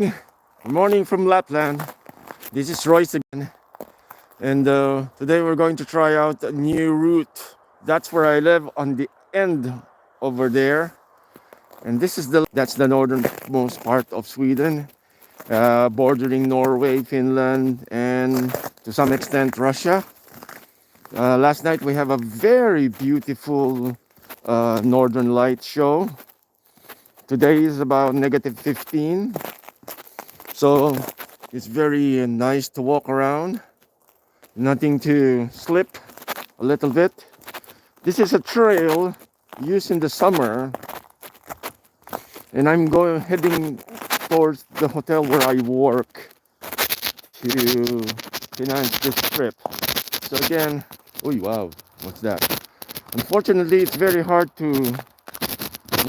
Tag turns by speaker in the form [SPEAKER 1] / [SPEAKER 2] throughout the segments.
[SPEAKER 1] Good morning from Lapland. This is Royce again, and today we're going to try out a new route. That's where I live on the end over there, and this is the northernmost part of Sweden, bordering Norway, Finland, and to some extent Russia. Last night we have a very beautiful northern light show. Today is about -15. So it's very nice to walk around, nothing to slip a little bit. This is a trail used in the summer, and I'm heading towards the hotel where I work to finance this trip. So again, oh wow, what's that? Unfortunately, it's very hard to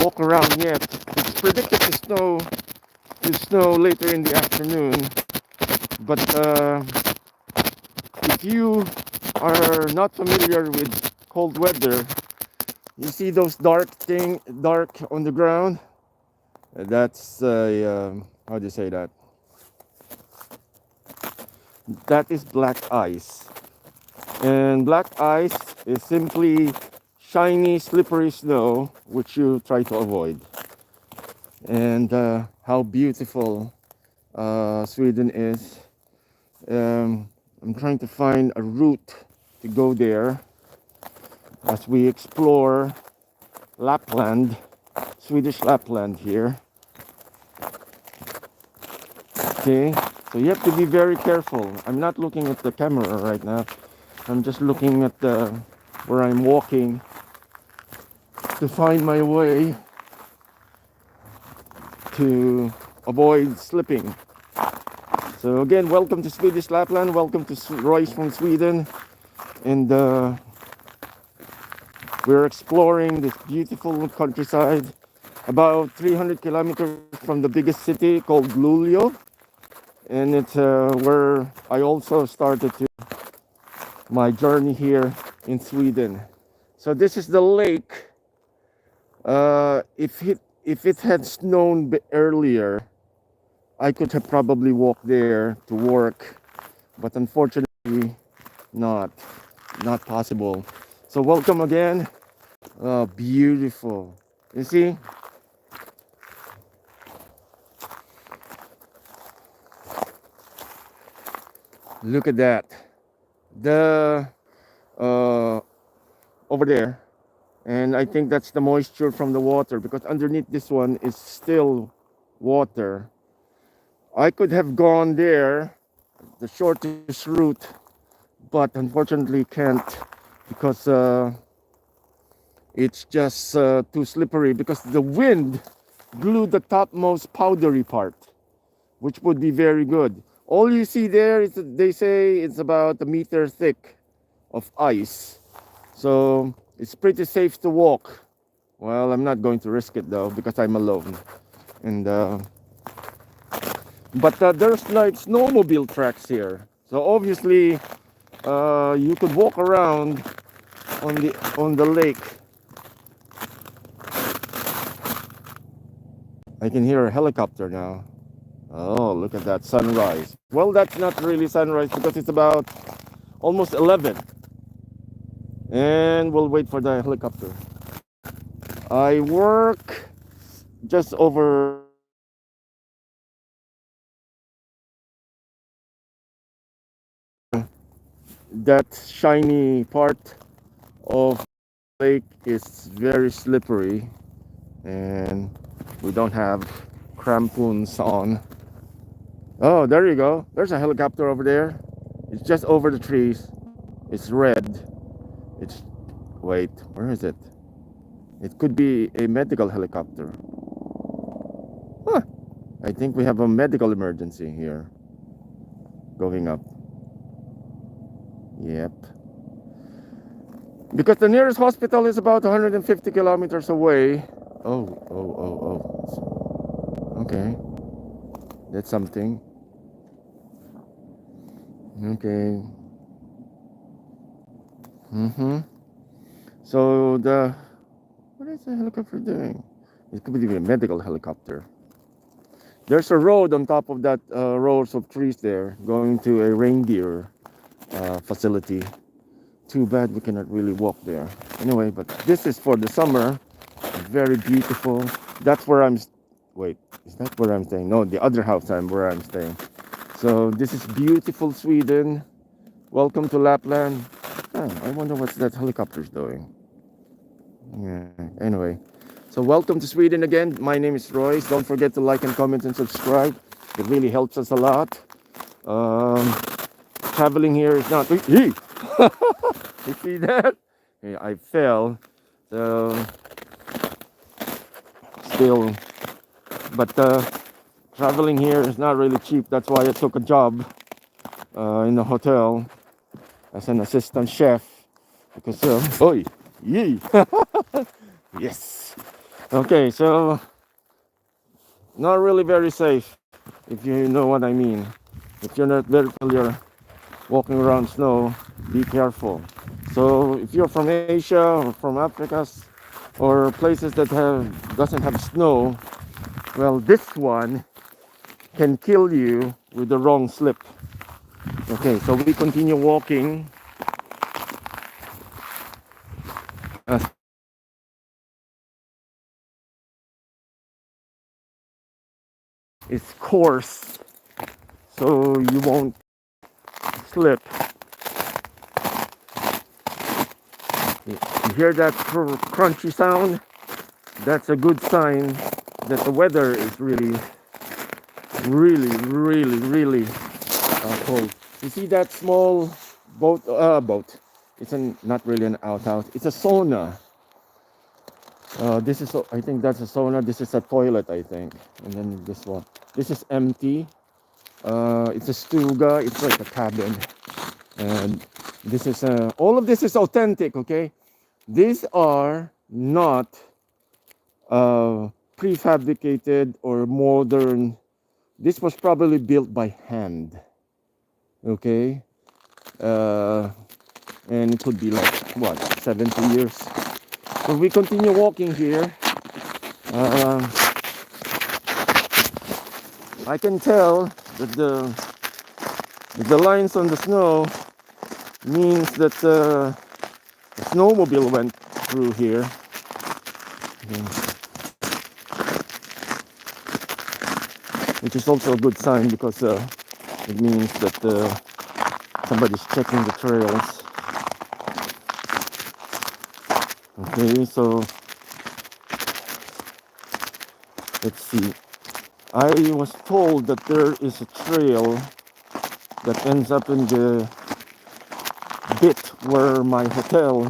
[SPEAKER 1] walk around yet. It's predicted to snow later in the afternoon, but if you are not familiar with cold weather, you see those dark on the ground. That's how do you say that? That is black ice, and black ice is simply shiny, slippery snow, which you try to avoid. And how beautiful Sweden is. I'm trying to find a route to go there as we explore Lapland, Swedish Lapland here. Okay, so you have to be very careful. I'm not looking at the camera right now. I'm just looking at where I'm walking to find my way to avoid slipping. So again, welcome to Swedish Lapland. Welcome to Royce from Sweden, and we're exploring this beautiful countryside about 300 kilometers from the biggest city called Luleå, and it's where I also started my journey here in Sweden. So this is the lake. If it had snowed earlier, I could have probably walked there to work, but unfortunately not possible. So welcome again. Oh, beautiful. You see? Look at that. The over there. And I think that's the moisture from the water, because underneath this one is still water. I could have gone there, the shortest route, but unfortunately can't, because it's just too slippery, because the wind blew the topmost powdery part, which would be very good. All you see there is, they say it's about a meter thick of ice. So it's pretty safe to walk. Well, I'm not going to risk it though, because I'm alone. And but there's like snowmobile tracks here. So obviously you could walk around on the lake. I can hear a helicopter now. Oh, look at that sunrise. Well, that's not really sunrise, because it's about almost 11. And we'll wait for the helicopter. I work just over that shiny part of the lake. Is very slippery, and we don't have crampons on. Oh, there you go. There's a helicopter over there. It's just over the trees. It's red. It's wait, where is it? It could be a medical helicopter. Huh. I think we have a medical emergency here going up. Yep. Because the nearest hospital is about 150 kilometers away. Oh. Okay. That's something. Okay. So what is the helicopter doing? It could be a medical helicopter. There's a road on top of that rows of trees there going to a reindeer facility. Too bad we cannot really walk there. Anyway, but this is for the summer. Very beautiful. That's where wait, is that where I'm staying? No, the other house where I'm staying. So this is beautiful Sweden. Welcome to Lapland. I wonder what that helicopter's doing. Yeah. Anyway, so welcome to Sweden again. My name is Royce. Don't forget to like and comment and subscribe. It really helps us a lot. Um, Traveling here is not. You see that? Yeah, I fell. So still, but traveling here is not really cheap. That's why I took a job in a hotel as an assistant chef. Because oi, yee, yes. Okay, so not really very safe, if you know what I mean. If you're not very familiar walking around snow, be careful. So if you're from Asia or from Africa or places that doesn't have snow, well, this one can kill you with the wrong slip. Okay, so we continue walking. It's coarse, so you won't slip. You hear that crunchy sound? That's a good sign that the weather is really cold. You see that small boat? It's not really an outhouse. It's a sauna. This is, I think that's a sauna. This is a toilet, I think. And then this one. This is empty. It's a stuga. It's like a cabin. And this is all of this is authentic. Okay, these are not prefabricated or modern. This was probably built by hand. Okay, and it could be like what 70 years. So we continue walking here. I can tell that the lines on the snow means that the snowmobile went through here. Okay. Which is also a good sign because it means that somebody's checking the trails. Okay, so let's see. I was told that there is a trail that ends up in the bit where my hotel.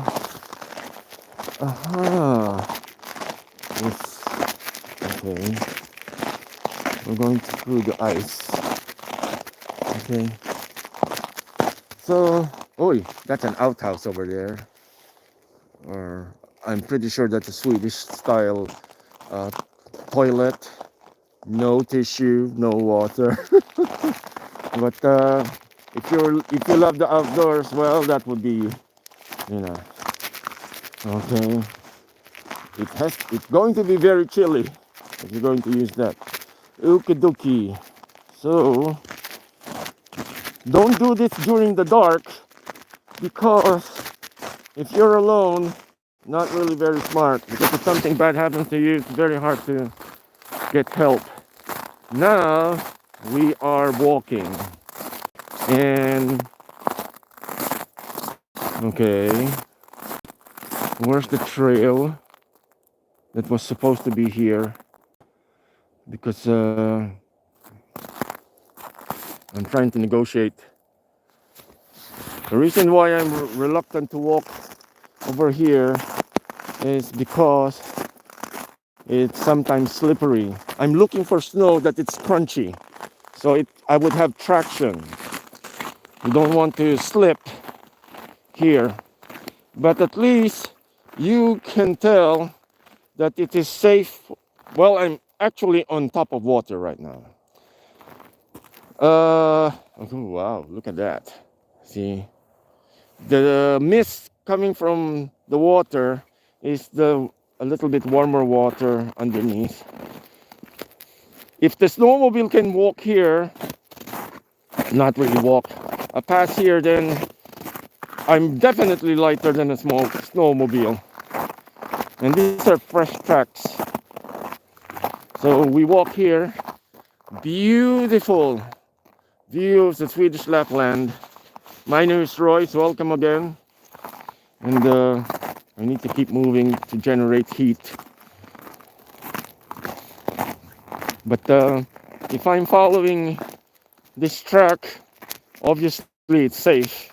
[SPEAKER 1] It's okay. We're going through the ice. Okay. So, that's an outhouse over there. Or I'm pretty sure that's a Swedish style toilet. No tissue, no water. But if you love the outdoors, well, that would be, okay. It's going to be very chilly if you're going to use that. Okie dokie. So don't do this during the dark because if you're alone, not really very smart, because if something bad happens to you, it's very hard to get help. Now we are walking and okay, where's the trail that was supposed to be here? Because I'm trying to negotiate. The reason why I'm reluctant to walk over here is because it's sometimes slippery. I'm looking for snow that it's crunchy, so I would have traction. You don't want to slip here, but at least you can tell that it is safe. Well, I'm actually on top of water right now. Oh, wow, look at that. See, the mist coming from the water is a little bit warmer water underneath. If the snowmobile can walk here, not really walk, past here, then I'm definitely lighter than a small snowmobile. And these are fresh tracks. So we walk here. Beautiful view of the Swedish Lapland. My name is Royce. Welcome again. And I need to keep moving to generate heat. But if I'm following this track, obviously it's safe.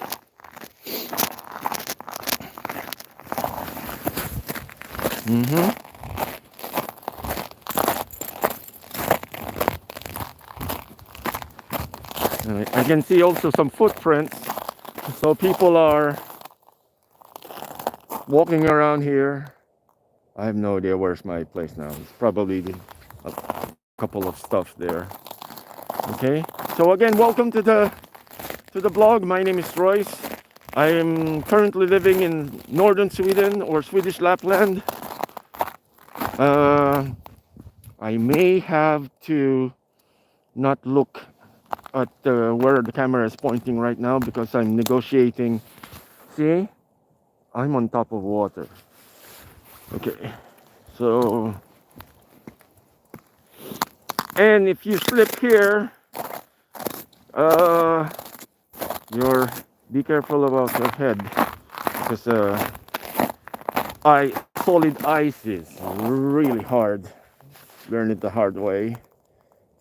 [SPEAKER 1] I can see also some footprints. So people are walking around here. I have no idea where's my place now. It's probably a couple of stuff there. Okay. So again, welcome to the blog. My name is Royce. I am currently living in northern Sweden or Swedish Lapland. I may have to not look at where the camera is pointing right now because I'm negotiating. See, I'm on top of water. Okay, so, and if you slip here, be careful about your head because solid ice is really hard. Learn it the hard way.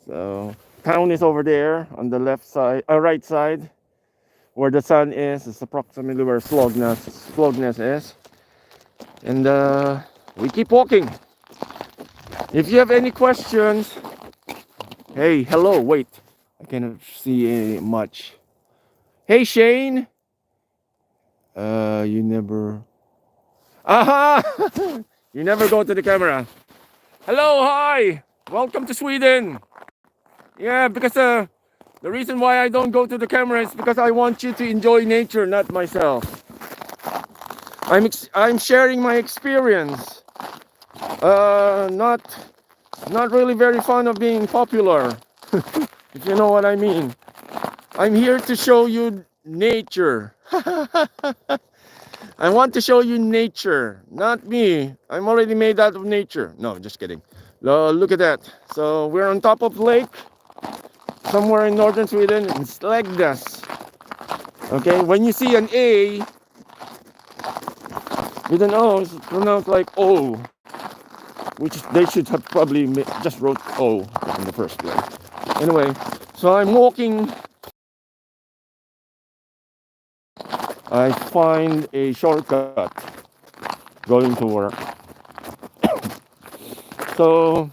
[SPEAKER 1] So town is over there on the left side, right side, where the sun is. It's approximately where Slogness is, and we keep walking. If you have any questions, hey, hello. Wait, I cannot see much. Hey, Shane. You never. Aha! You never go to the camera. Hello, hi. Welcome to Sweden. Yeah, because the reason why I don't go to the camera is because I want you to enjoy nature, not myself. I'm sharing my experience. Not really very fond of being popular, if you know what I mean. I'm here to show you nature. I want to show you nature, not me. I'm already made out of nature. No, just kidding. Look at that. So we're on top of lake, somewhere in northern Sweden, in Slägdas. Okay, when you see an A with an O, it's pronounced like O, which they should have probably just wrote O in the first place. Anyway, so I'm walking. I find a shortcut going to work. So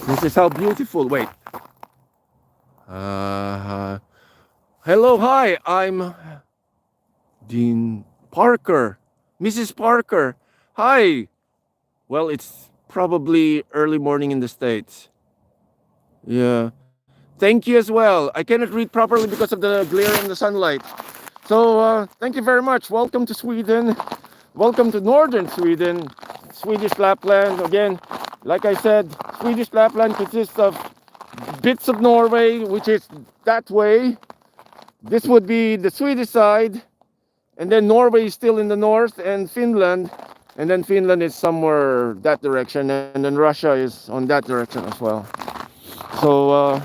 [SPEAKER 1] this is how beautiful. Wait. Hello, hi. I'm Dean Parker, Mrs. Parker. Hi. Well, it's probably early morning in the States. Yeah. Thank you as well. I cannot read properly because of the glare in the sunlight. So thank you very much. Welcome to Sweden. Welcome to northern Sweden, Swedish Lapland. Again, like I said, Swedish Lapland consists of bits of Norway, which is that way. This would be the Swedish side. And then Norway is still in the north, and Finland. And then Finland is somewhere that direction. And then Russia is on that direction as well. So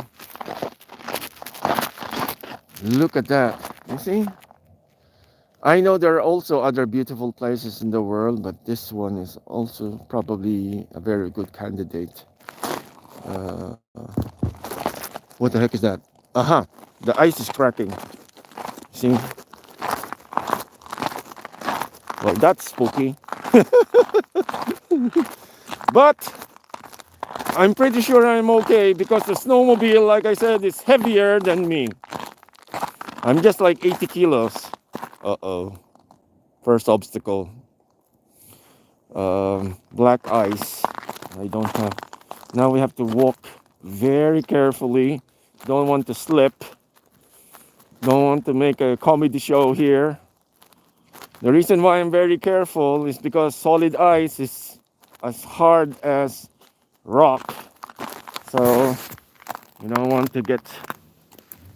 [SPEAKER 1] look at that. You see? I know there are also other beautiful places in the world, but this one is also probably a very good candidate. What the heck is that? Aha! The ice is cracking. See? Well, that's spooky. But I'm pretty sure I'm okay because the snowmobile, like I said, is heavier than me. I'm just like 80 kilos. Uh-oh. First obstacle. Black ice. I don't have. Now we have to walk very carefully. Don't want to slip. Don't want to make a comedy show here. The reason why I'm very careful is because solid ice is as hard as rock. So you don't want to get...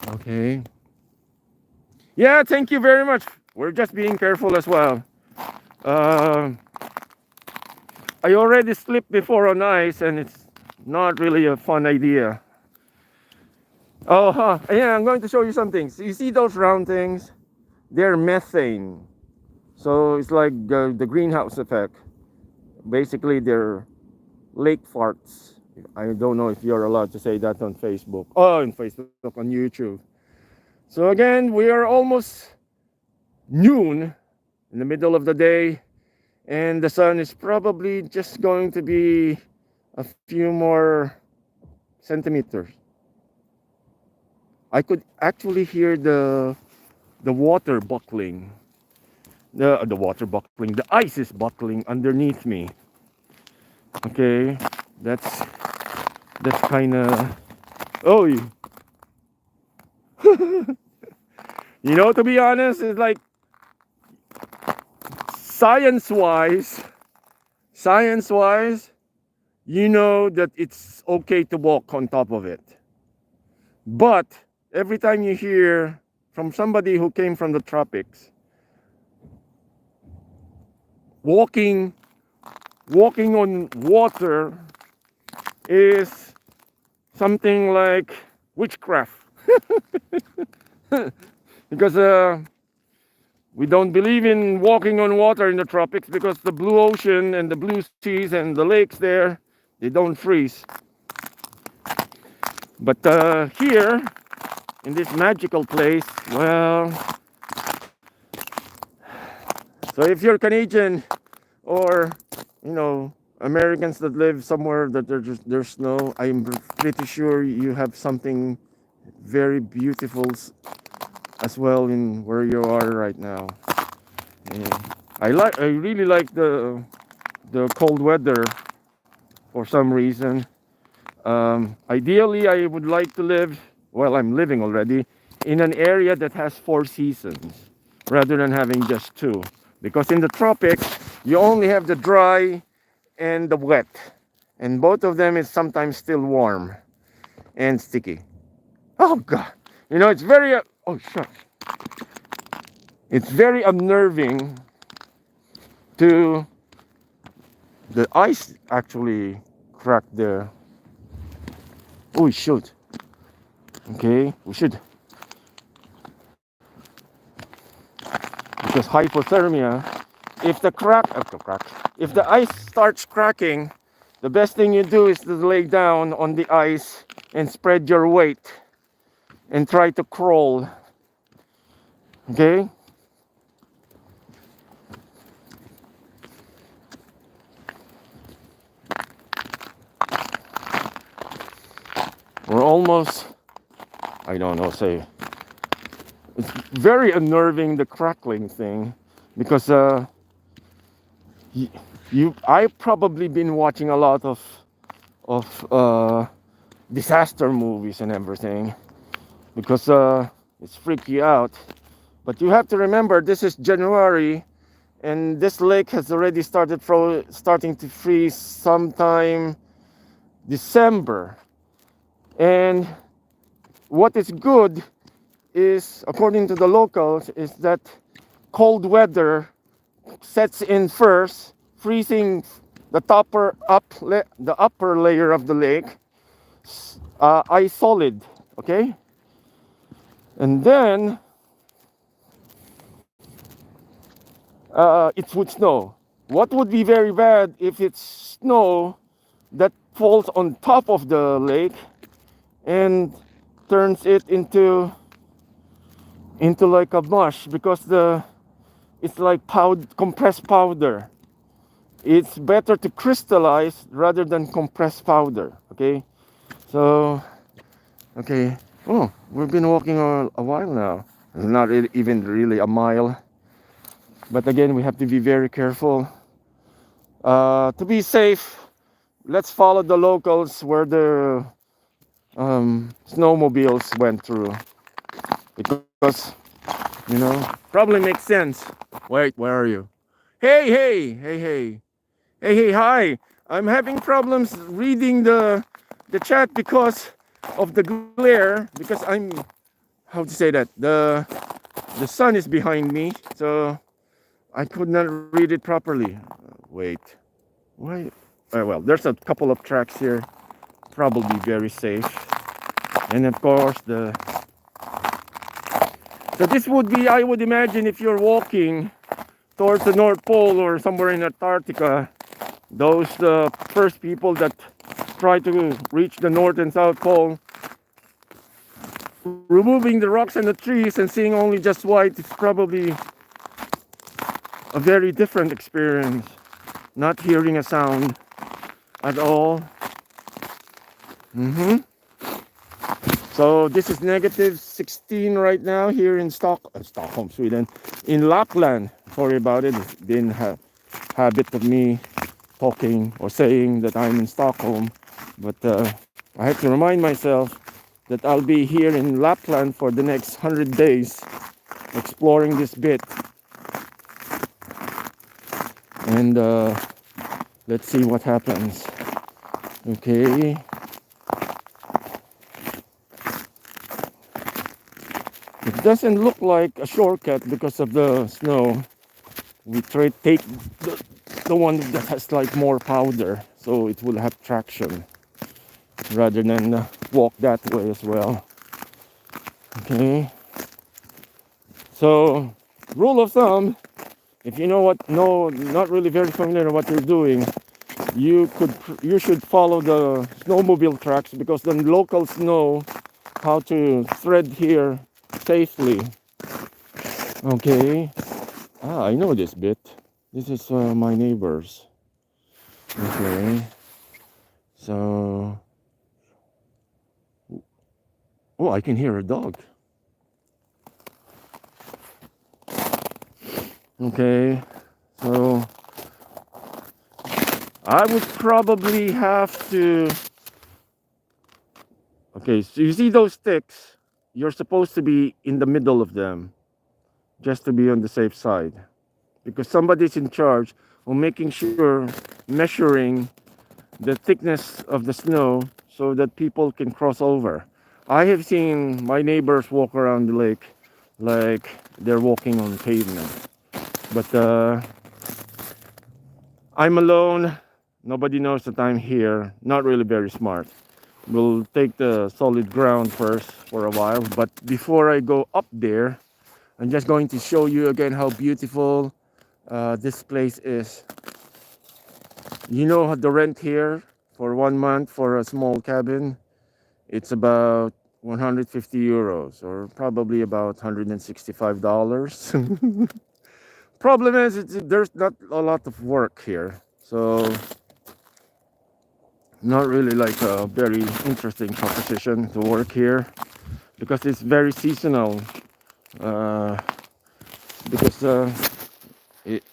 [SPEAKER 1] Okay. Yeah, thank you very much. We're just being careful as well. Uh, I already slipped before on ice, and it's not really a fun idea. Oh, yeah, I'm going to show you something. So you see those round things? They're methane. So it's like the greenhouse effect. Basically, they're lake farts. I don't know if you're allowed to say that on Facebook. Oh, on Facebook, on YouTube. So again, we are almost noon in the middle of the day, and the sun is probably just going to be a few more centimeters. I could actually hear the water buckling. The water buckling. The ice is buckling underneath me. Okay, that's kind of... Oh, to be honest, it's like science-wise, that it's okay to walk on top of it. But every time you hear from somebody who came from the tropics, walking on water is something like witchcraft. Because we don't believe in walking on water in the tropics, because the blue ocean and the blue seas and the lakes there, they don't freeze. But here, in this magical place, well, so if you're Canadian or, Americans that live somewhere that there's snow, I'm pretty sure you have something very beautiful as well in where you are right now. I really like the cold weather for some reason. Ideally, I would like to live, well, I'm living already, in an area that has 4 seasons rather than having just 2. Because in the tropics, you only have the dry and the wet. And both of them is sometimes still warm and sticky. Oh, God. It's very... oh, shucks. It's very unnerving to... The ice actually cracked there. Oh, we should. Okay, we should. Because hypothermia, if the ice starts cracking, the best thing you do is to lay down on the ice and spread your weight and try to crawl. Okay? We're almost, I don't know, say, it's very unnerving, the crackling thing, because I've probably been watching a lot of disaster movies and everything, because it's freaky out. But you have to remember, this is January, and this lake has already starting to freeze sometime December. And what is good is, according to the locals, is that cold weather sets in first, freezing the upper layer of the lake, ice solid, okay? And then it would snow. What would be very bad if it's snow that falls on top of the lake and turns it into like a mush, because it's like compressed powder. It's better to crystallize rather than compressed powder. Okay, so okay. Oh, we've been walking a while now. It's not even really a mile, but again, we have to be very careful. To be safe, let's follow the locals where the snowmobiles went through, because You know, probably makes sense. Wait, where are you? Hey, hey, hey, hey, hey, hey, hi. I'm having problems reading the chat because of the glare. Because I'm, how to say that, the sun is behind me, so I could not read it properly. Wait, why? Well, there's a couple of tracks here, probably very safe, and of course the. So this would be, I would imagine, if you're walking towards the North Pole or somewhere in Antarctica, those first people that try to reach the North and South Pole, removing the rocks and the trees and seeing only just white is probably a very different experience. Not hearing a sound at all. So this is negative 16 right now here in Stockholm, Sweden. In Lapland, sorry about it, it's been a habit of me talking or saying that I'm in Stockholm. But I have to remind myself that I'll be here in Lapland for the next 100 days exploring this bit. And let's see what happens. Okay. It doesn't look like a shortcut because of the snow. We take the one that has like more powder, so it will have traction rather than walk that way as well. Okay. So, rule of thumb: if you know what, no, not really very familiar what you're doing, you should follow the snowmobile tracks because the locals know how to thread here safely. Okay. I know this bit. This is my neighbors. Okay. So, oh, I can hear a dog. Okay. So, I would probably have to. Okay, so you see those sticks? You're supposed to be in the middle of them, just to be on the safe side. Because somebody's in charge of making sure, measuring the thickness of the snow so that people can cross over. I have seen my neighbors walk around the lake like they're walking on pavement. But I'm alone. Nobody knows that I'm here. Not really very smart. We'll take the solid ground first for a while. But before I go up there, I'm just going to show you again how beautiful this place is. You know the rent here for 1 month for a small cabin? It's about 150 euros or probably about $165. Problem is, there's not a lot of work here. So, not really like a very interesting proposition to work here because it's very seasonal. Uh, because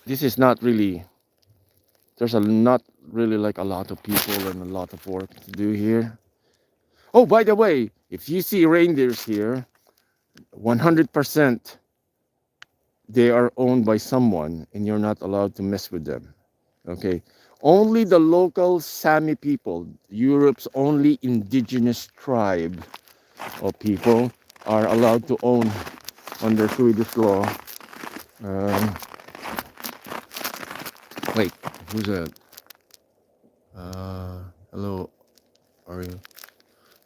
[SPEAKER 1] this is not really, there's not really like a lot of people and a lot of work to do here. Oh, by the way, if you see reindeers here, 100% they are owned by someone and you're not allowed to mess with them. Okay, only the local Sami people, Europe's only indigenous tribe of people, are allowed to own under Swedish law. Wait, who's that? Hello, are you?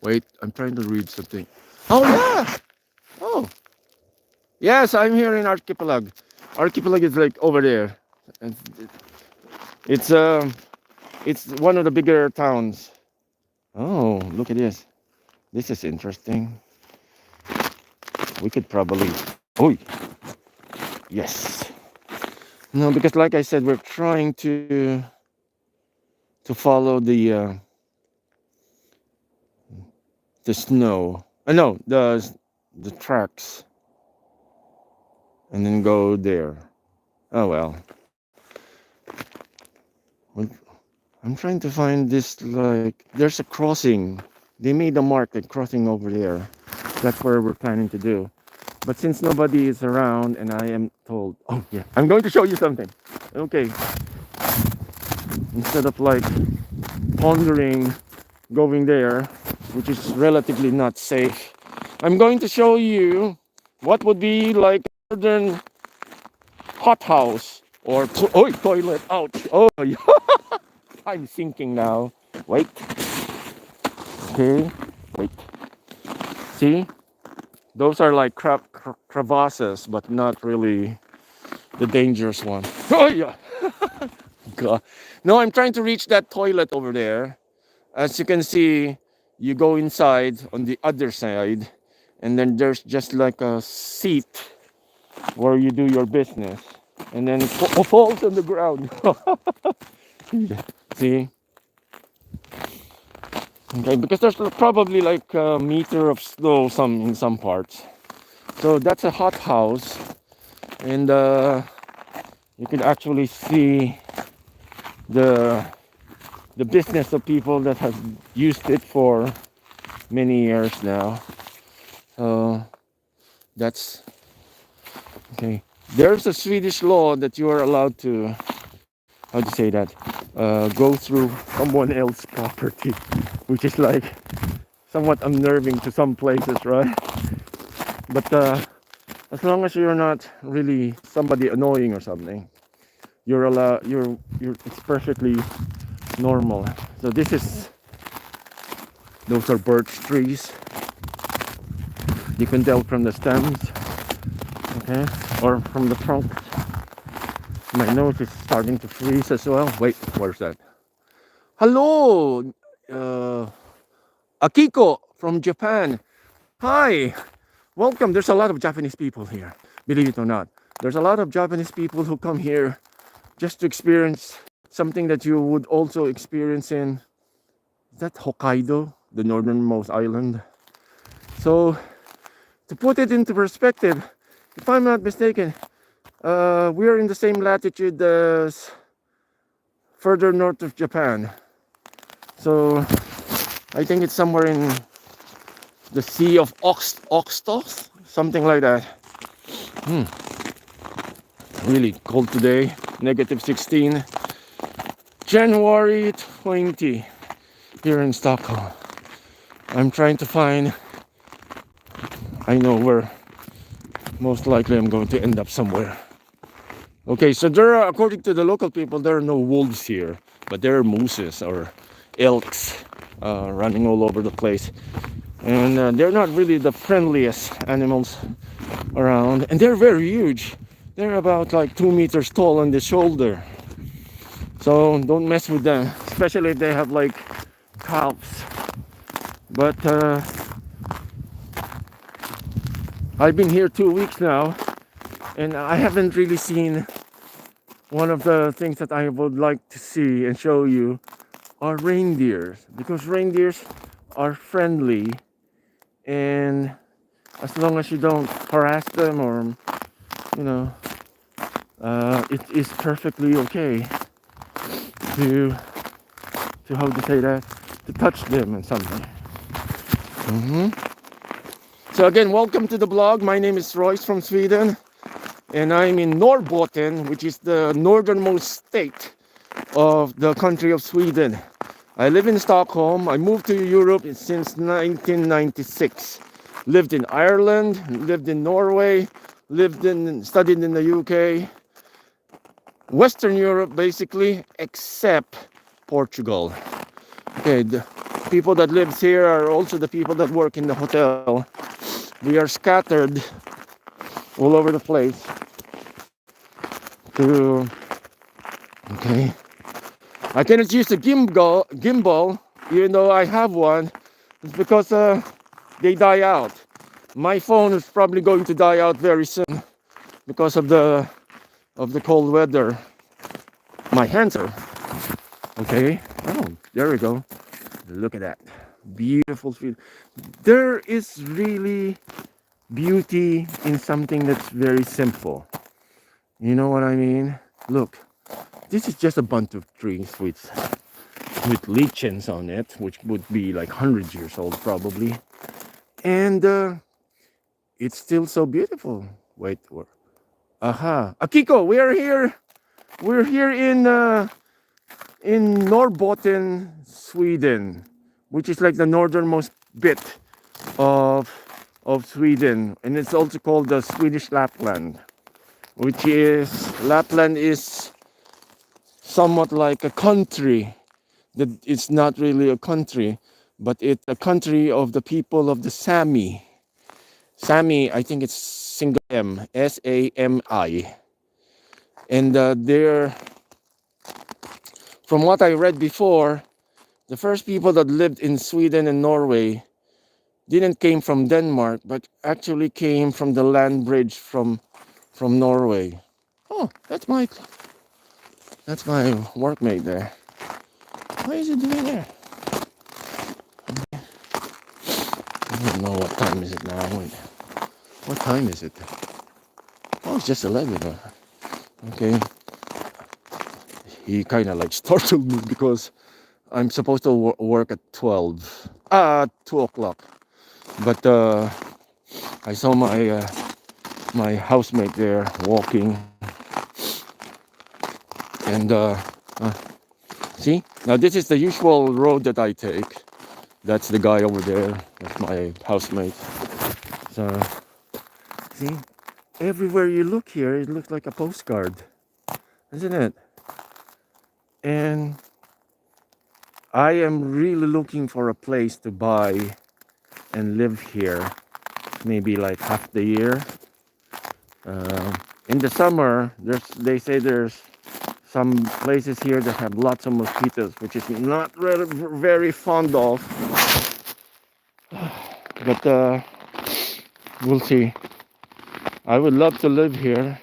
[SPEAKER 1] Wait, I'm trying to read something. Oh yeah! Oh, yes, I'm here in Archipelago. Archipelago is like over there. And it's one of the bigger towns. Oh, look at this. This is interesting. We could probably. Oh, yes. No, because like I said, we're trying to follow the snow. No, the tracks, and then go there. Oh well. I'm trying to find this, like, there's a crossing. They made a mark, like crossing over there. That's where we're planning to do. But since nobody is around and I am told, oh yeah, I'm going to show you something. Okay, instead of like pondering going there, which is relatively not safe, I'm going to show you what would be like a modern hothouse or toilet. Ouch! Oh, yeah. I'm sinking now. Wait. Okay. Wait. See, those are like crevasses, but not really the dangerous one. Oh yeah. God. No, I'm trying to reach that toilet over there. As you can see, you go inside on the other side, and then there's just like a seat where you do your business, and then it falls on the ground. See? Okay, because there's probably like a meter of snow in some parts. So that's a hot house, and you can actually see the business of people that have used it for many years now. So that's okay. There's a Swedish law that you are allowed to, how to say that, go through someone else's property, which is like somewhat unnerving to some places, right? But as long as you're not really somebody annoying or something, you're allowed. It's perfectly normal. So those are birch trees. You can tell from the stems, okay, or from the trunk. My nose is starting to freeze as well. Wait, where's that? Hello, Akiko from Japan. Hi, welcome. There's a lot of Japanese people here, believe it or not. There's a lot of Japanese people who come here just to experience something that you would also experience in, is that Hokkaido, the northernmost island? So, to put it into perspective, if I'm not mistaken, we are in the same latitude as further north of Japan. So, I think it's somewhere in the Sea of Oxtos, something like that. Really cold today, -16, January 20, here in Stockholm. I'm trying to find, I know where most likely I'm going to end up somewhere. Okay, so there are, according to the local people, there are no wolves here, but there are mooses or elks running all over the place. And they're not really the friendliest animals around, and they're very huge. They're about like 2 meters tall on the shoulder. So don't mess with them, especially if they have like calves. But I've been here 2 weeks now, and I haven't really seen one of the things that I would like to see and show you are reindeers, because reindeers are friendly, and as long as you don't harass them or, you know, it is perfectly okay to how to say that, to touch them and something. So again, welcome to the blog. My name is Royce from Sweden, and I'm in Norrbotten, which is the northernmost state of the country of Sweden. I live in Stockholm. I moved to Europe since 1996. Lived in Ireland, lived in Norway, studied in the UK, Western Europe basically, except Portugal. Okay, the people that live here are also the people that work in the hotel. We are scattered all over the place. Okay, I cannot use the gimbal, even though I have one. It's because they die out. My phone is probably going to die out very soon because of the cold weather. My hands are okay. Oh, there we go. Look at that, beautiful field. There is really beauty in something that's very simple. You know what I mean? Look, this is just a bunch of trees with lichens on it, which would be like 100 years old probably. And it's still so beautiful. Wait, aha, Akiko, we are here. We're here in Norrbotten, Sweden, which is like the northernmost bit of Sweden, and it's also called the Swedish Lapland, which is Lapland is somewhat like a country that it's not really a country, but it's a country of the people of the Sami. Sami, I think it's single M, Sami, and they're, from what I read before, the first people that lived in Sweden and Norway didn't came from Denmark, but actually came from the land bridge from Norway. Oh, that's my workmate there. What is he doing there? I don't know what time is it now. Wait, what time is it? Oh, it's just 11. Okay. He kind of like startled me because I'm supposed to work at 2 o'clock. But I saw my housemate there walking, and see, now this is the usual road that I take. That's the guy over there. That's my housemate. So see, everywhere you look here, it looks like a postcard, isn't it? And I am really looking for a place to buy and live here, maybe like half the year. In the summer, they say there's some places here that have lots of mosquitoes, which is not really very fond of. But we'll see. I would love to live here.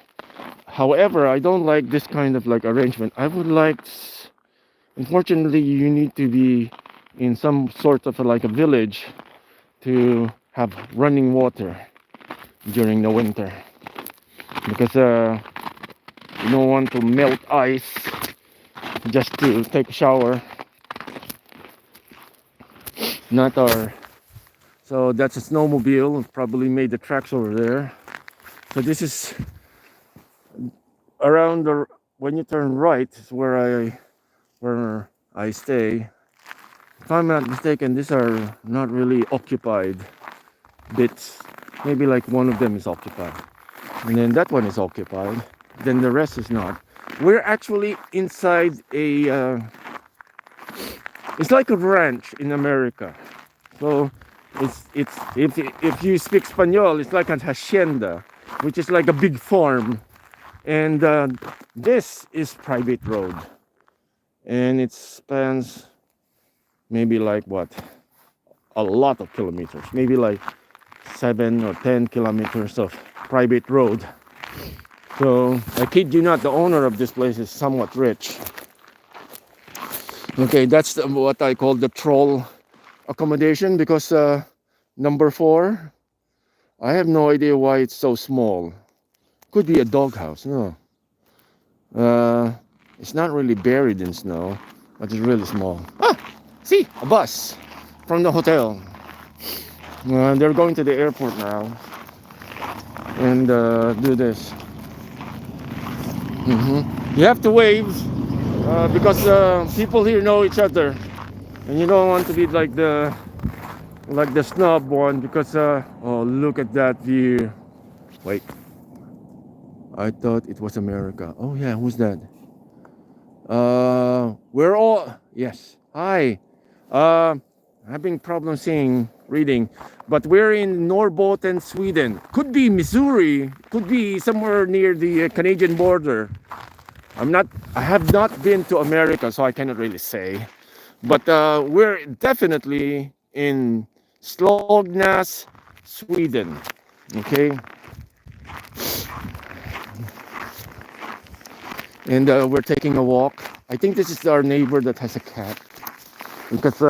[SPEAKER 1] However, I don't like this kind of like arrangement. I would like, unfortunately, you need to be in some sort of like a village to have running water during the winter, because you don't want to melt ice just to take a shower. Not our. So that's a snowmobile. Probably made the tracks over there. So this is around the, when you turn right is where I stay. If I'm not mistaken, these are not really occupied bits. Maybe like one of them is occupied, and then that one is occupied. Then the rest is not. We're actually inside a. It's like a ranch in America. So it's if you speak Espanol, it's like a hacienda, which is like a big farm, and this is private road, and it spans maybe like what, a lot of kilometers, maybe like 7 or 10 kilometers of private road. So I kid you not, the owner of this place is somewhat rich. Okay, that's what I call the troll accommodation, because number 4, I have no idea why it's so small. Could be a doghouse. No, it's not really buried in snow, but it's really small. See, a bus from the hotel. They're going to the airport now and do this. You have to wave because people here know each other, and you don't want to be like the snob one, because oh, look at that view. Wait, I thought it was America. Oh yeah, who's that? We're all, yes, hi. Having problems reading, but we're in Norrbotten, Sweden. Could be Missouri, could be somewhere near the Canadian border. I have not been to America, so I cannot really say. But we're definitely in Slognäs, Sweden. Okay. And we're taking a walk. I think this is our neighbor that has a cat. Because,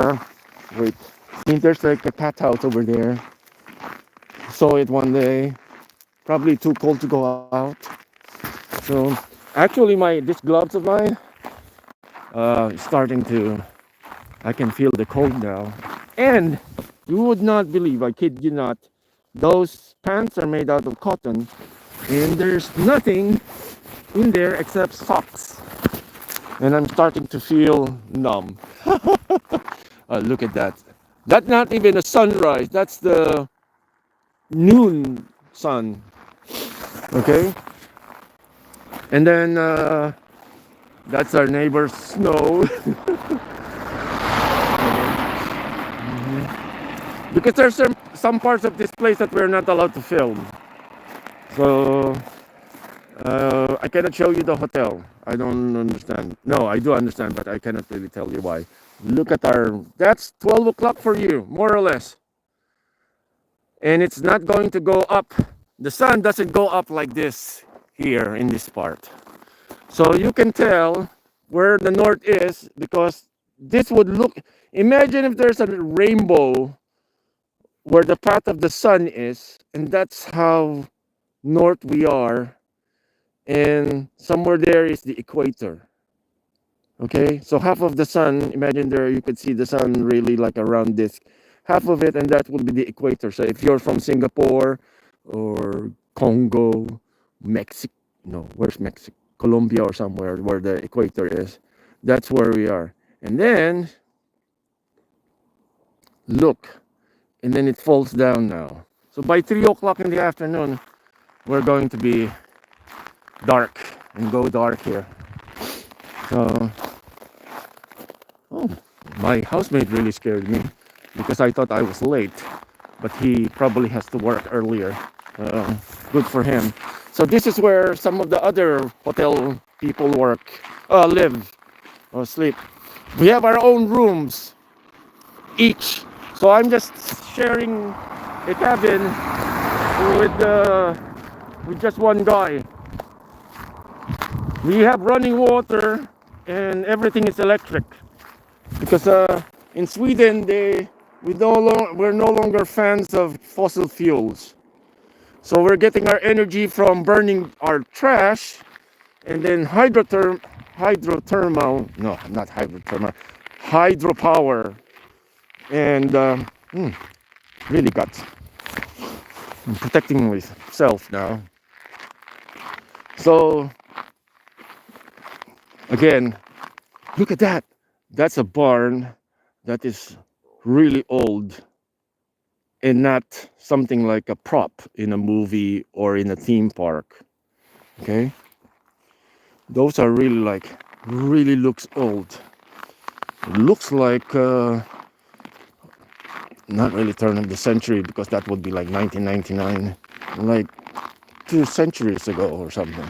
[SPEAKER 1] wait, I think there's like a cat house over there. Saw it one day. Probably too cold to go out. So, actually, this gloves of mine is starting to. I can feel the cold now. And you would not believe, I kid you not, Those pants are made out of cotton, and there's nothing in there except socks. And I'm starting to feel numb. Look at that. That's not even a sunrise. That's the noon sun. Okay. And then that's our neighbor's snow. Because there's some parts of this place that we're not allowed to film. So I cannot show you the hotel. I don't understand. No, I do understand, but I cannot really tell you why. Look at that's 12 o'clock for you, more or less. And it's not going to go up. The sun doesn't go up like this here in this part. So you can tell where the north is, because this would look, imagine if there's a rainbow where the path of the sun is, and that's how north we are, and somewhere there is the equator. Okay, so half of the sun, imagine there you could see the sun really like a round disc, half of it, and that will be the equator. So if you're from Singapore or Congo, Mexico, no, where's Mexico? Colombia or somewhere where the equator is, that's where we are. And then look, and then it falls down now. So by 3 o'clock in the afternoon, we're going to be dark and go dark here. So, oh, my housemate really scared me because I thought I was late, but he probably has to work earlier. Good for him. So this is where some of the other hotel people live or sleep. We have our own rooms each. So I'm just sharing a cabin with just one guy. We have running water and everything is electric because in Sweden we're no longer fans of fossil fuels. So we're getting our energy from burning our trash, and then hydropower, and really I'm protecting myself now. So again, look at that. That's a barn that is really old and not something like a prop in a movie or in a theme park. Okay, those are really looks old. It looks like not really turn of the century, because that would be like 1999, like 2 centuries ago or something.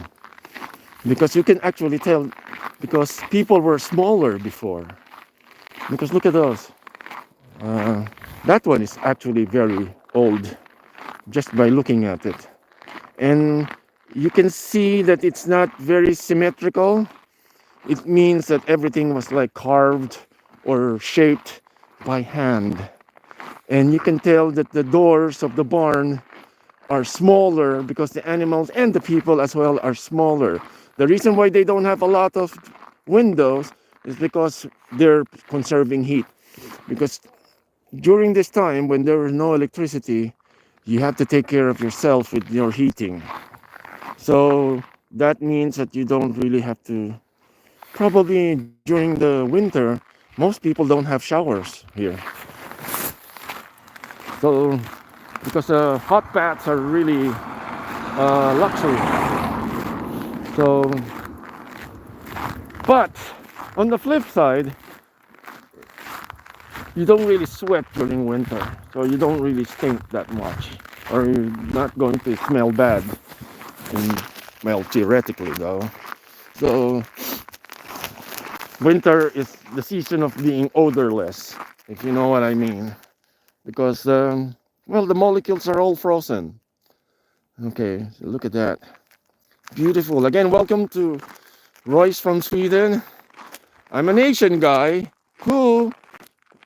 [SPEAKER 1] Because you can actually tell, because people were smaller before. Because look at those. That one is actually very old just by looking at it. And you can see that it's not very symmetrical. It means that everything was like carved or shaped by hand. And you can tell that the doors of the barn are smaller because the animals and the people as well are smaller. The reason why they don't have a lot of windows is because they're conserving heat. Because during this time when there was no electricity, you have to take care of yourself with your heating. So that means that you don't really have to, probably during the winter, most people don't have showers here. So, because hot baths are really luxury. So, but on the flip side, you don't really sweat during winter, so you don't really stink that much, or you're not going to smell bad. And, well, theoretically though. So, winter is the season of being odorless, if you know what I mean. Because, well, the molecules are all frozen. Okay, so look at that. Beautiful. Again, welcome to Royce from Sweden. I'm an Asian guy who,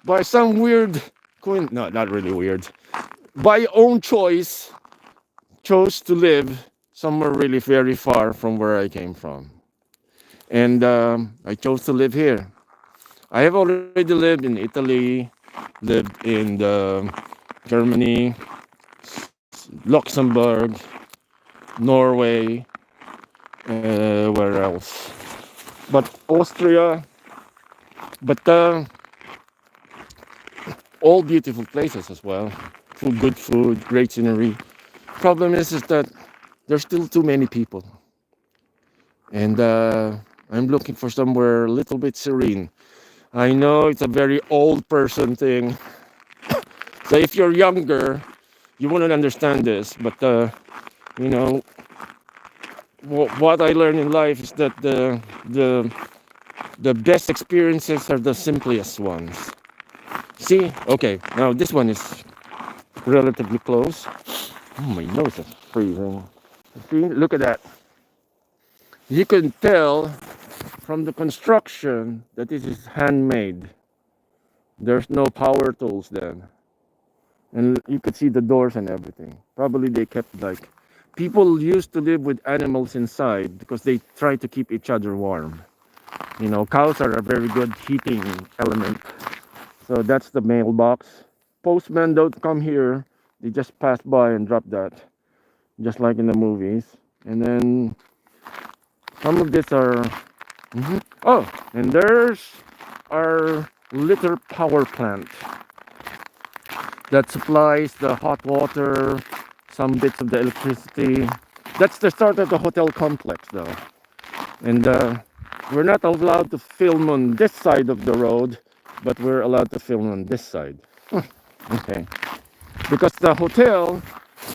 [SPEAKER 1] by some weird, no, not really weird, by own choice, chose to live somewhere really very far from where I came from. And I chose to live here. I have already lived in Italy, lived in Germany, Luxembourg, Norway, where else? But Austria, but all beautiful places as well. Good food, great scenery. Problem is that there's still too many people, and I'm looking for somewhere a little bit serene. I know it's a very old person thing, so if you're younger, you wouldn't understand this. But you know, what I learned in life is that the best experiences are the simplest ones. See, okay, now this one is relatively close. Oh, my nose is freezing. See, look at that. You can tell from the construction that this is handmade. There's no power tools then. And you could see the doors and everything. Probably they kept like, people used to live with animals inside because they try to keep each other warm. You know, cows are a very good heating element. So that's the mailbox. Postmen don't come here. They just pass by and drop that, just like in the movies. And then some of these are... Oh, and there's our little power plant that supplies the hot water, some bits of the electricity. That's the start of the hotel complex, though. And we're not allowed to film on this side of the road, but we're allowed to film on this side. Okay. Because the hotel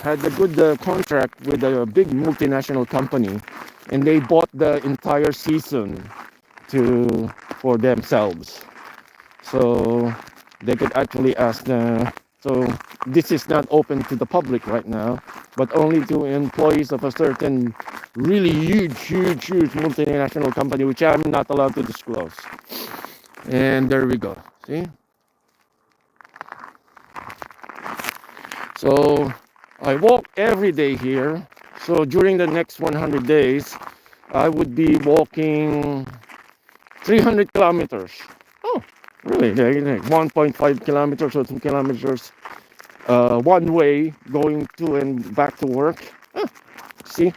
[SPEAKER 1] had a good contract with a big multinational company, and they bought the entire season for themselves. So they could actually ask the... So this is not open to the public right now, but only to employees of a certain really huge multinational company, which I'm not allowed to disclose. And there we go. See? So I walk every day here. So during the next 100 days, I would be walking 300 kilometers. Oh, really? 1.5 kilometers or 2 kilometers one way going to and back to work. See?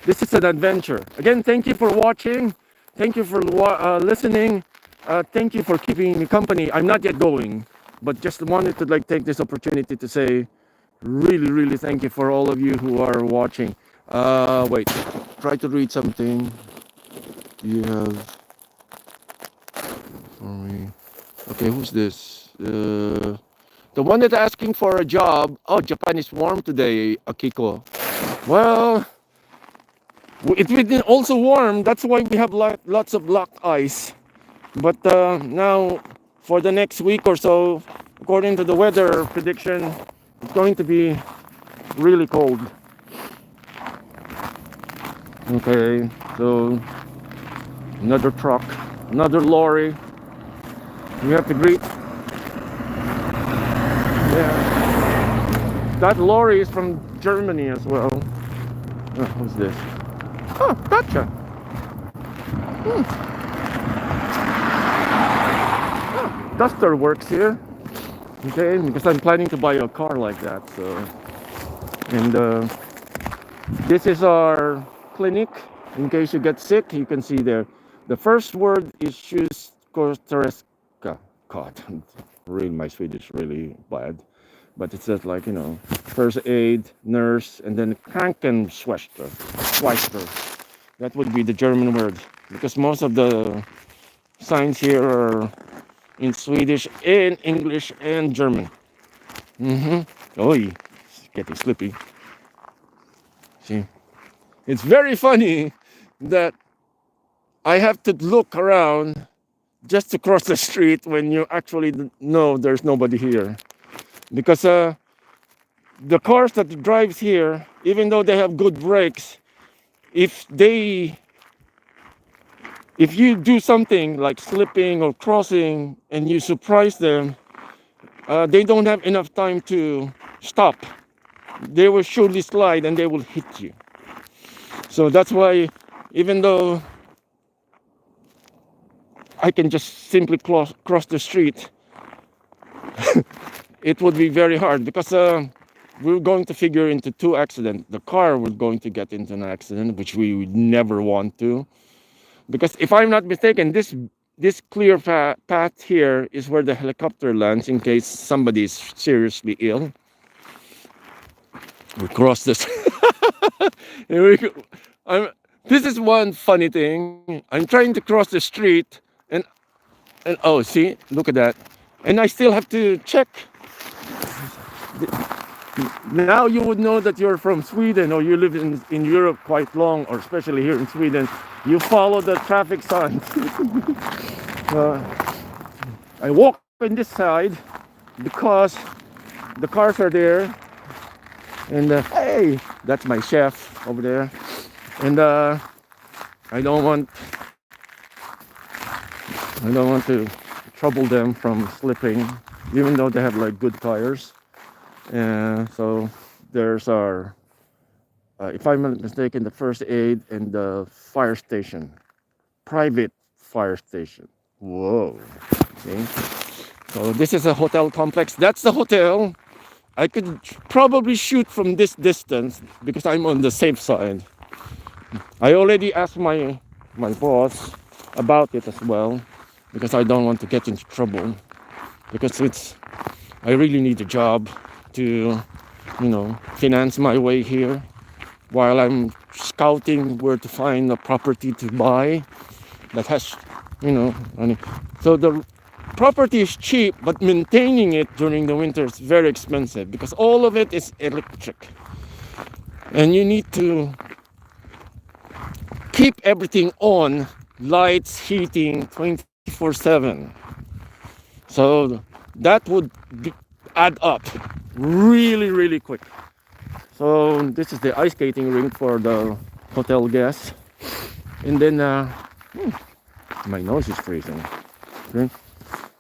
[SPEAKER 1] This is an adventure. Again, thank you for watching. Thank you for listening. Thank you for keeping me company. I'm not yet going, but just wanted to take this opportunity to say really thank you for all of you who are watching. Wait, try to read something. You have for me. Okay, who's this? The one that's asking for a job. Oh, Japan is warm today, Akiko. Well, it's been also warm. That's why we have lots of black ice. But now, for the next week or so, according to the weather prediction, it's going to be really cold. Okay, so another truck, another lorry. We have to greet. Yeah, that lorry is from Germany as well. Oh, what's this? Oh, gotcha. Duster works here. Okay, because I'm planning to buy a car like that. So, and this is our clinic. In case you get sick, you can see there. The first word is sjuskotereska. God, really, my Swedish really bad. But it says first aid, nurse, and then Krankenschwester. That would be the German word, because most of the signs here are in Swedish and English and German. Oh, it's getting slippy. See, it's very funny that I have to look around just to cross the street when you actually know there's nobody here. Because the cars that drives here, even though they have good brakes, if you do something like slipping or crossing and you surprise them, they don't have enough time to stop. They will surely slide and they will hit you. So that's why, even though I can just simply cross the street, it would be very hard, because we're going to figure into two accidents. The car was going to get into an accident, which we would never want to, because if I'm not mistaken, this clear path here is where the helicopter lands in case somebody is seriously ill. We cross this. Here we go. This is one funny thing. I'm trying to cross the street, and oh, see, look at that. And I still have to check. Now you would know that you're from Sweden or you live in Europe quite long, or especially here in Sweden. You follow the traffic signs. uh, I walk on this side because the cars are there. And hey, that's my chef over there. And I don't want to trouble them from slipping, even though they have like good tires. So there's our, if I'm not mistaken, the first aid and the fire station, private fire station. Whoa. Okay. So this is a hotel complex. That's the hotel. I could probably shoot from this distance because I'm on the safe side. I already asked my boss about it as well, because I don't want to get into trouble, because I really need a job to, finance my way here while I'm scouting where to find a property to buy that has, money. So the property is cheap, but maintaining it during the winter is very expensive because all of it is electric. And you need to keep everything on, lights, heating, 24/7. So that would add up really, really quick. So this is the ice skating rink for the hotel guests. And then, my nose is freezing. Okay.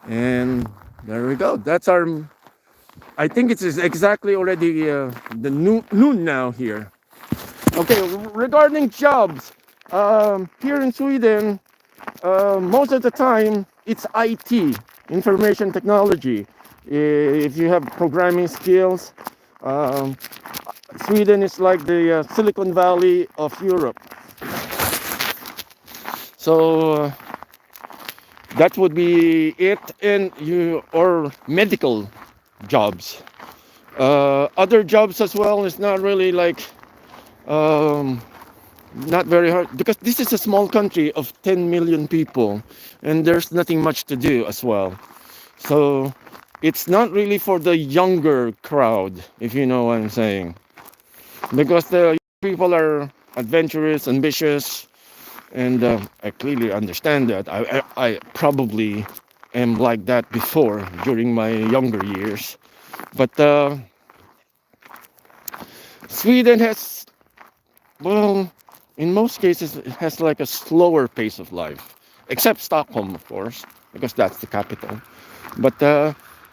[SPEAKER 1] And there we go. That's our, I think it's exactly already the noon now here. Okay, regarding jobs, here in Sweden, most of the time it's IT, information technology. If you have programming skills, Sweden is like the Silicon Valley of Europe. So that would be it. And or medical jobs. Other jobs as well is not really like, not very hard, because this is a small country of 10 million people and there's nothing much to do as well. So it's not really for the younger crowd, if you know what I'm saying, because the people are adventurous, ambitious, and I clearly understand that. I probably am like that before during my younger years, but Sweden has, well, in most cases, it has like a slower pace of life, except Stockholm, of course, because that's the capital. But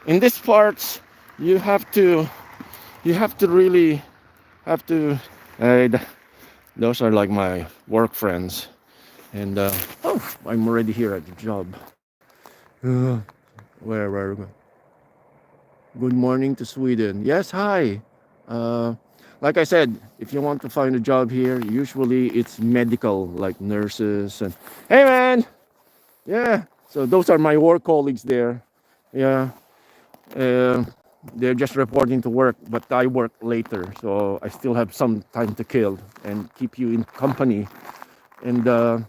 [SPEAKER 1] in this parts, you have to really have to. Those are like my work friends, and oh, I'm already here at the job. Where are we? Good morning to Sweden. Yes, hi. Like I said, if you want to find a job here, usually it's medical, like nurses. And hey, man, yeah. So those are my work colleagues there. Yeah, they're just reporting to work, but I work later, so I still have some time to kill and keep you in company. And of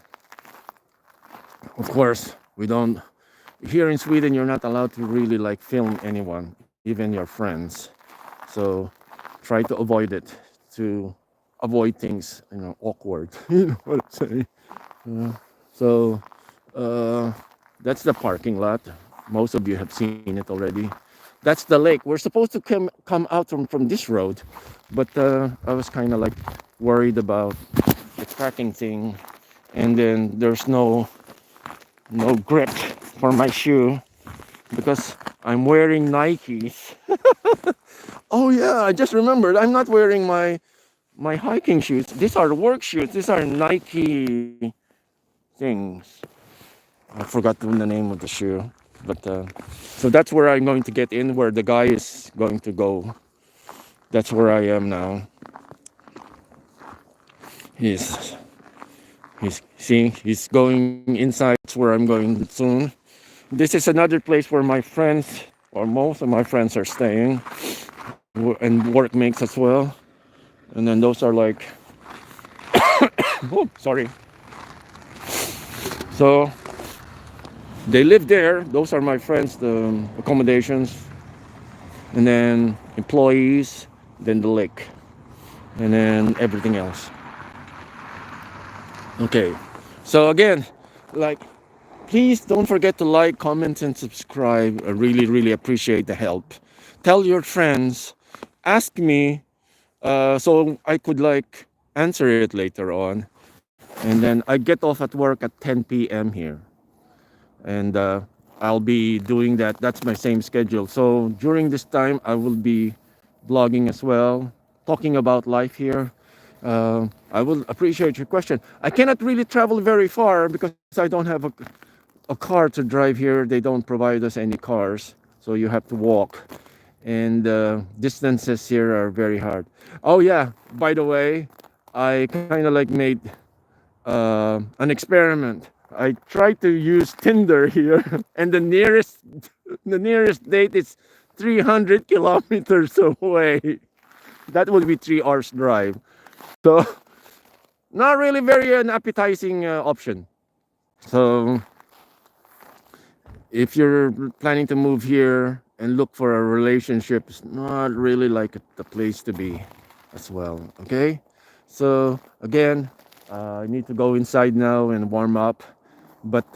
[SPEAKER 1] course, we don't. Here in Sweden, you're not allowed to really like film anyone, even your friends. So try to avoid it, to avoid things, awkward. You know what I'm saying? So that's the parking lot. Most of you have seen it already. That's the lake. We're supposed to come out from this road, but I was kind of like worried about the cracking thing, and then there's no grip for my shoe because I'm wearing Nikes. Oh yeah, I just remembered. I'm not wearing my hiking shoes. These are work shoes. These are Nike things. I forgot the name of the shoe, but so that's where I'm going to get in, where the guy is going to go. That's where I am now. He's he's going inside. That's where I'm going soon. This is another place where my friends, or most of my friends, are staying, and workmates as well. And then those are like, oh, sorry. So they live there. Those are my friends. The accommodations, and then employees, then the lake, and then everything else. Okay. So again, like, please don't forget to like, comment, and subscribe. I really, really appreciate the help. Tell your friends. Ask me, so I could like answer it later on. And then I get off at work at 10 p.m. here, and I'll be doing that. That's my same schedule. So during this time, I will be vlogging as well, talking about life here. I will appreciate your question. I cannot really travel very far because I don't have a car to drive here. They don't provide us any cars, so you have to walk. And distances here are very hard. Oh yeah, by the way, I kind of like made an experiment. I tried to use Tinder here, and the nearest date is 300 kilometers away. That would be 3 hours drive. So not really very an appetizing option. So if you're planning to move here and look for a relationship, it's not really like the place to be as well. Okay, so again, I need to go inside now and warm up, but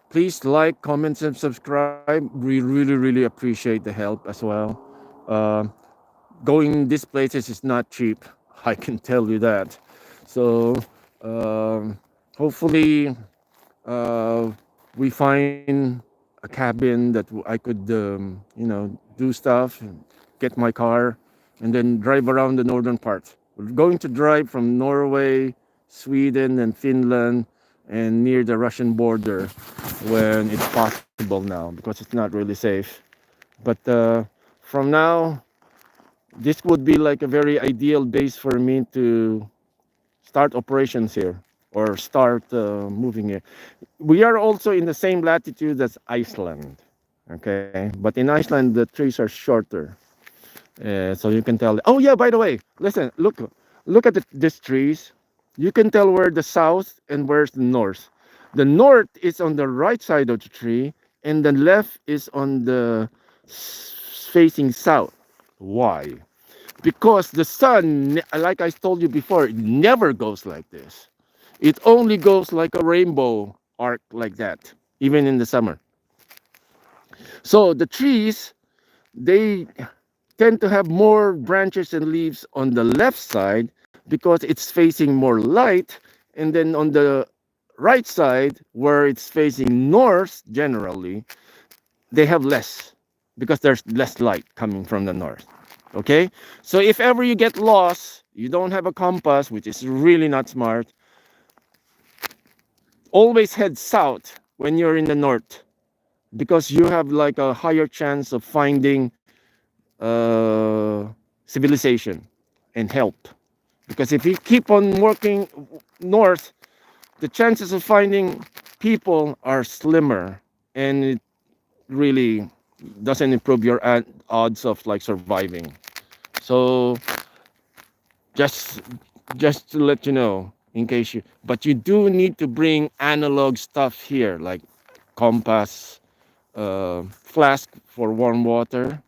[SPEAKER 1] please like, comment, and subscribe. We really, really appreciate the help as well. uh, Going these places is not cheap. I can tell you that. So hopefully uh, we find a cabin that I could, do stuff, get my car, and then drive around the northern part. We're going to drive from Norway, Sweden, and Finland, and near the Russian border when it's possible now, because it's not really safe. But from now, this would be like a very ideal base for me to start operations here, or start moving here. We are also in the same latitude as Iceland. Okay, but in Iceland the trees are shorter, so you can tell. Oh yeah, by the way, listen, look at these trees. You can tell where the south and where's the north. The north is on the right side of the tree, and the left is on the facing south. Why? Because the sun, like I told you before, it never goes like this. It only goes like a rainbow arc like that, even in the summer. So the trees, they tend to have more branches and leaves on the left side because it's facing more light, and then on the right side, where it's facing north generally, they have less because there's less light coming from the north. Okay, so if ever you get lost, you don't have a compass, which is really not smart, always head south when you're in the north, because you have like a higher chance of finding civilization and help. Because if you keep on working north, the chances of finding people are slimmer, and it really doesn't improve your odds of like surviving. So just just to let you know, in case you, but you do need to bring analog stuff here, like compass, flask for warm water,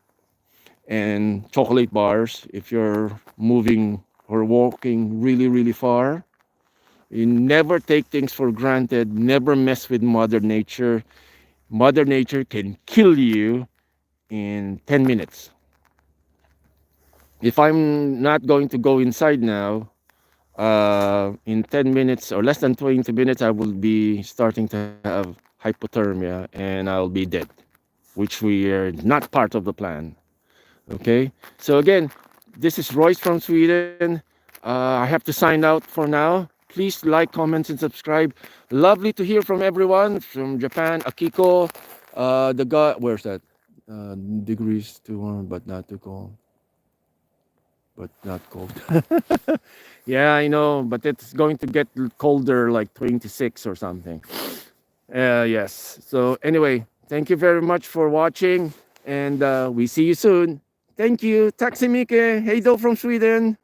[SPEAKER 1] and chocolate bars if you're moving or walking really, really far. You never take things for granted. Never mess with Mother Nature. Mother Nature can kill you in 10 minutes. If I'm not going to go inside now, in 10 minutes or less than 20 minutes, I will be starting to have hypothermia and I'll be dead, which we are not part of the plan. Okay, so again, this is Royce from Sweden. I have to sign out for now. Please like, comment, and subscribe. Lovely to hear from everyone from Japan. Akiko, the guy, where's that? Degrees too warm but not too cold. but not cold. Yeah, I know, but it's going to get colder, like 26 or something. Yes. So anyway, thank you very much for watching, and we see you soon. Thank you. Tack så mycket. Hej då from Sweden.